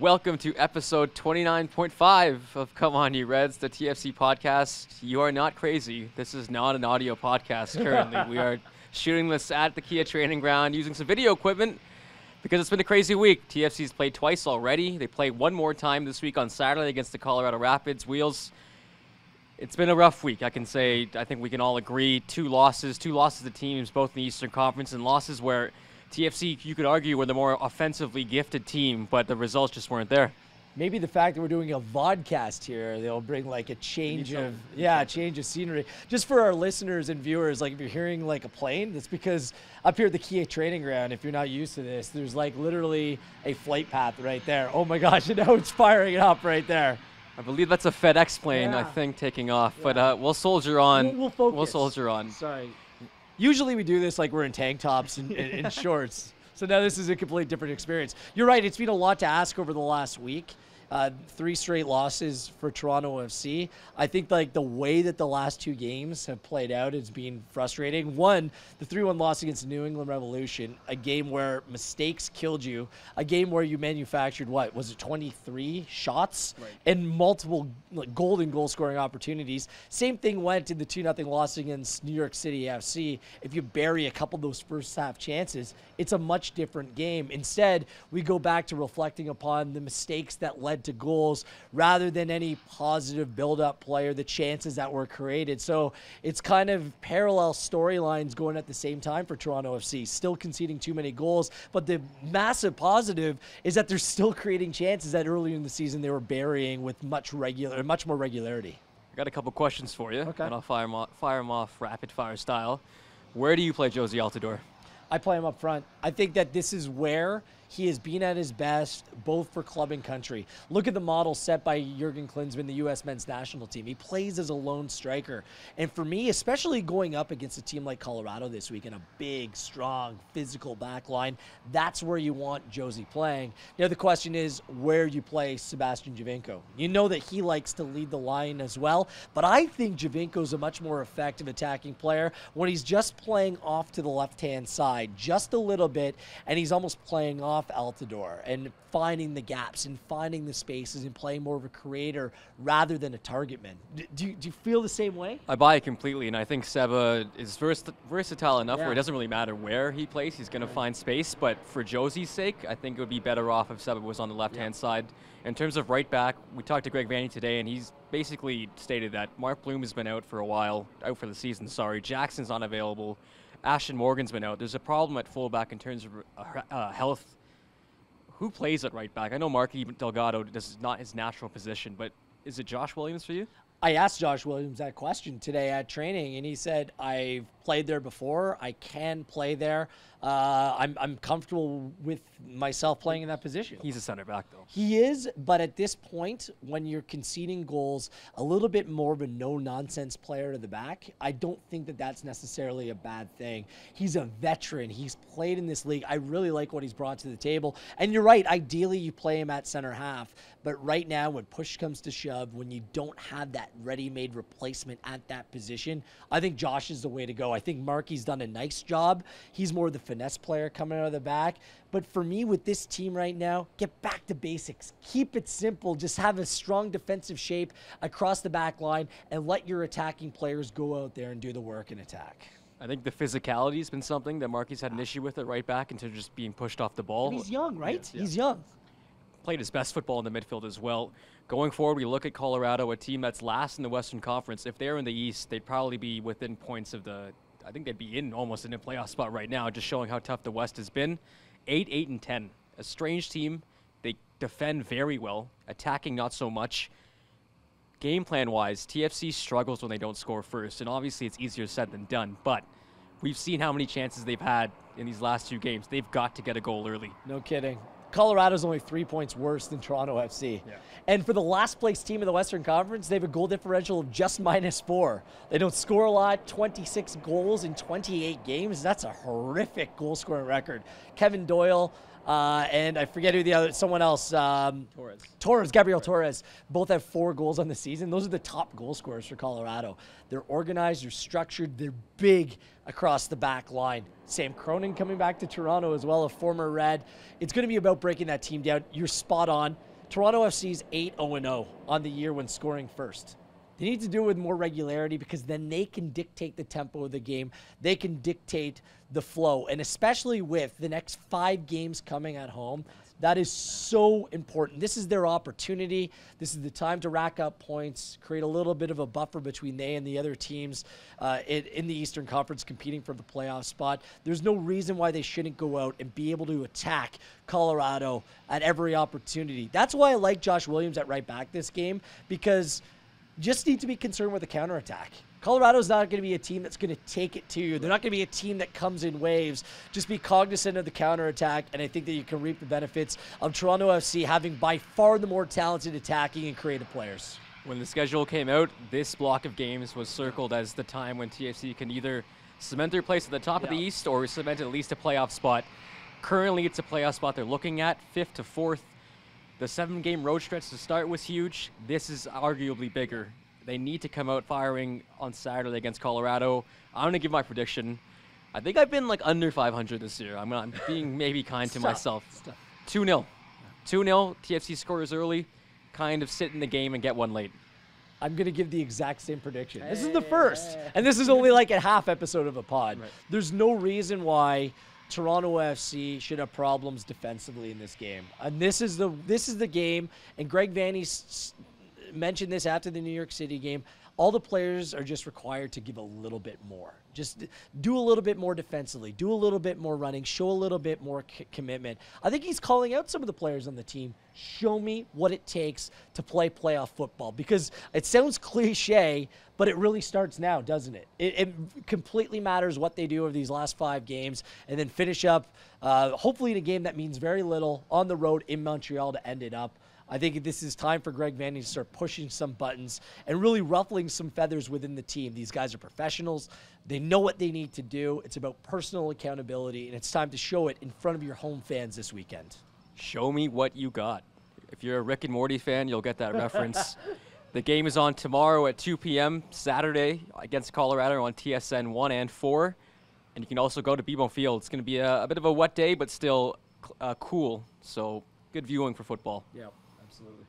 Welcome to episode 29.5 of Come On You Reds, the TFC podcast. You are not crazy. This is not an audio podcast currently. We are shooting this at the Kia training ground using some video equipment because it's been a crazy week. TFC's played twice already. They play one more time this week on Saturday against the Colorado Rapids. Wheels, it's been a rough week. I think we can all agree. Two losses to teams, both in the Eastern Conference, and losses where TFC, you could argue, were the more offensively gifted team, but the results just weren't there. Maybe the fact that we're doing a vodcast here, they'll bring like a change of scenery. Just for our listeners and viewers, like if you're hearing like a plane, that's because up here at the Kia training ground, if you're not used to this, there's like literally a flight path right there. Oh my gosh, and now it's firing up right there. I believe that's a FedEx plane, I think, taking off. Yeah. But we'll soldier on. We'll focus. We'll soldier on. Sorry. Usually we do this like we're in tank tops and shorts. So now this is a completely different experience. You're right. It's been a lot to ask over the last week. 3 straight losses for Toronto FC. I think like the way that the last 2 games have played out has been frustrating. One, the 3-1 loss against the New England Revolution, a game where mistakes killed you, a game where you manufactured, 23 shots and multiple golden goal scoring opportunities. Same thing went in the 2-0 loss against New York City FC. If you bury a couple of those first half chances, it's a much different game. Instead, we go back to reflecting upon the mistakes that led to goals rather than any positive build-up play or the chances that were created. So it's kind of parallel storylines going at the same time for Toronto FC, still conceding too many goals. But the massive positive is that they're still creating chances that earlier in the season they were burying with much more regularity. I got a couple questions for you, okay, and I'll fire them off rapid-fire style. Where do you play Jozy Altidore? I play him up front. I think that this is where he has been at his best, both for club and country. Look at the model set by Jurgen Klinsmann, the U.S. men's national team. He plays as a lone striker. And for me, especially going up against a team like Colorado this week in a big, strong, physical back line, that's where you want Jozy playing. Now, the question is where you play Sebastian Giovinco. You know that he likes to lead the line as well, but I think Giovinco's a much more effective attacking player when he's just playing off to the left-hand side, just a little bit, and he's almost playing off Altidore and finding the gaps and finding the spaces and playing more of a creator rather than a target man. Do you feel the same way? I buy it completely, and I think Seba is versatile enough where it doesn't really matter where he plays. He's going to find space, but for Jozy's sake, I think it would be better off if Seba was on the left-hand side. In terms of right back, we talked to Greg Vanny today, and he's basically stated that Mark Bloom has been out for a while, out for the season, Jackson's unavailable. Ashton Morgan's been out. There's a problem at fullback in terms of health. Who plays at right back? I know Marky Delgado, this is not his natural position, but is it Josh Williams for you? I asked Josh Williams that question today at training, and he said, I've played there before. I can play there. I'm comfortable with myself playing in that position. He's a center back, though. He is, but at this point, when you're conceding goals, a little bit more of a no-nonsense player to the back, I don't think that that's necessarily a bad thing. He's a veteran. He's played in this league. I really like what he's brought to the table. And you're right, ideally you play him at center half, but right now when push comes to shove, when you don't have that ready-made replacement at that position, I think Josh is the way to go. I think Marky's done a nice job. He's more the finesse player coming out of the back. But for me, with this team right now, get back to basics. Keep it simple. Just have a strong defensive shape across the back line and let your attacking players go out there and do the work and attack. I think the physicality has been something that Marky's had an issue with at right back into just being pushed off the ball. And he's young, right? Yeah. He's young. Played his best football in the midfield as well. Going forward, we look at Colorado, a team that's last in the Western Conference. If they're in the East, they'd probably be within points of I think they'd be almost in a playoff spot right now, just showing how tough the West has been. 8-8-10. A strange team. They defend very well, attacking not so much. Game plan-wise, TFC struggles when they don't score first, and obviously it's easier said than done, but we've seen how many chances they've had in these last 2 games. They've got to get a goal early. No kidding. Colorado's only 3 points worse than Toronto FC. Yeah. And for the last place team in the Western Conference, they have a goal differential of just -4. They don't score a lot, 26 goals in 28 games. That's a horrific goal scoring record. Kevin Doyle, and I forget who the other, someone else. Gabriel Torres. Both have 4 goals on the season. Those are the top goal scorers for Colorado. They're organized, they're structured, they're big across the back line. Sam Cronin coming back to Toronto as well, a former Red. It's going to be about breaking that team down. You're spot on. Toronto FC's 8-0-0 on the year when scoring first. They need to do it with more regularity because then they can dictate the tempo of the game. They can dictate the flow. And especially with the next 5 games coming at home, that is so important. This is their opportunity. This is the time to rack up points, create a little bit of a buffer between they and the other teams in the Eastern Conference competing for the playoff spot. There's no reason why they shouldn't go out and be able to attack Colorado at every opportunity. That's why I like Josh Williams at right back this game, because just need to be concerned with the counterattack. Colorado's not going to be a team that's going to take it to you. They're not going to be a team that comes in waves. Just be cognizant of the counterattack, and I think that you can reap the benefits of Toronto FC having by far the more talented attacking and creative players. When the schedule came out, this block of games was circled as the time when TFC can either cement their place at the top of the East or cement at least a playoff spot. Currently, it's a playoff spot they're looking at, 5th to 4th. The 7-game road stretch to start was huge. This is arguably bigger. They need to come out firing on Saturday against Colorado. I'm going to give my prediction. I think I've been like under 500 this year. I'm being maybe kind to myself. 2-0. 2-0. TFC scores early, kind of sit in the game and get one late. I'm going to give the exact same prediction. This is the first, and this is only like a half episode of a pod. Right. There's no reason why Toronto FC should have problems defensively in this game. And this is the game, and Greg Vanney mentioned this after the New York City game. All the players are just required to give a little bit more. Just do a little bit more defensively. Do a little bit more running. Show a little bit more commitment. I think he's calling out some of the players on the team. Show me what it takes to play playoff football. Because it sounds cliche, but it really starts now, doesn't it? It completely matters what they do over these last 5 games and then finish up, hopefully in a game that means very little, on the road in Montreal to end it up. I think this is time for Greg Vanney to start pushing some buttons and really ruffling some feathers within the team. These guys are professionals. They know what they need to do. It's about personal accountability, and it's time to show it in front of your home fans this weekend. Show me what you got. If you're a Rick and Morty fan, you'll get that reference. The game is on tomorrow at 2 p.m. Saturday against Colorado on TSN 1 and 4. And you can also go to BMO Field. It's going to be a bit of a wet day, but still cool. So good viewing for football. Yeah, absolutely.